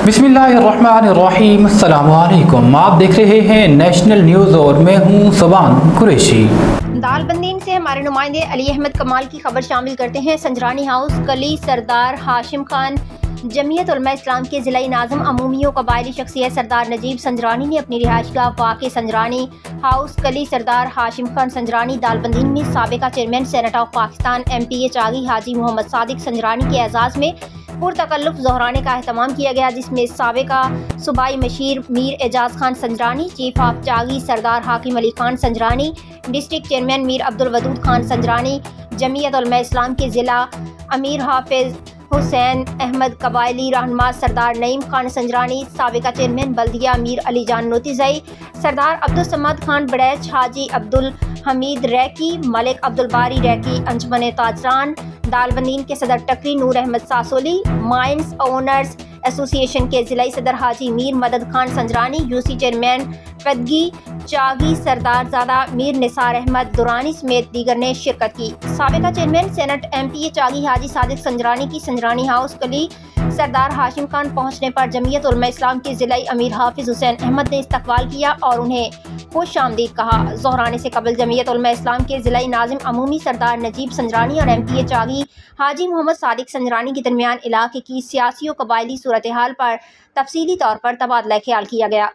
बिस्मिल्लाहिर्रहमानिर्रहीम। अस्सलाम वालेकुम। आप देख रहे हैं नेशनल न्यूज़ और मैं हूं सुबान कुरैशी। दालबंदीन से हमारे नुमाइंदे अली अहमद कमाल की खबर शामिल करते हैं। संजरानी हाउस कली सरदार हाशिम खान जमीयत उलमा इस्लाम के ज़िला नाज़िम अमूमी व कबायली शख्सियत सरदार नजीब संजरानी ने अपनी रिहाइशगाह वाक़ संजरानी हाउस कली सरदार हाशिम खान संजरानी दालबंदीन में साबिका chairman senate of Pakistan MPH आगी हाजी मोहम्मद सादिक संजरानी के एजाज़ में पुरतकल्लुफ़ ज़ोहराने का अहतमाम किया गया, जिसमें साबिका सूबाई मशीर Mir Ejaz Khan Sanjrani, chief of Chagai Sardar Hakim Ali Khan Sanjrani, district chairman Mir Abdul Wadood Khan Sanjrani, Jamiat Ulema Islam के ज़िला अमीर हाफिज हुसैन अहमद, कबायली रहनुमा सरदार नईम खान संजरानी, साबिका चेयरमैन बल्दिया मीर अली जान नोतिज़ई, सरदार अब्दुल समद खान बड़ैच, हाजी अब्दुल हमीद रैकी, मलिक अब्दुल बारी रैकी, अंजुमन ताजरान दालबंदीन के सदर Takri Noor Ahmed Sasoli, mines owners association के ज़िलाई सदर हाजी मीर मदद खान संजरानी, यूसी चेयरमैन फदगी चागी सरदार ज़ादा मीर निसार अहमद दुरानी समेत दीगर ने शिरकत की। साबिका चेयरमैन सेनेट MPH चागी हाजी सादिक संजरानी की संजरानी हाउस कली सरदार हाशिम खान पहुंचने पर जमीयत उलमा इस्लाम के ज़िलाई अमीर हाफिज हुसैन अहमद ने इस्तकबाल किया और उन्हें खुश आमदीद कहा। ज़ोहराने से कबल जमीयत उलमा इस्लाम के ज़िलाई नाज़िम अमूमी सरदार नजीब संजरानी और MPH आगी हाजी मोहम्मद सादिक संजरानी के दरमियान इलाके की सियासी और कबायली सूरत हाल पर तफसीली तौर पर तबादला ख्याल किया गया।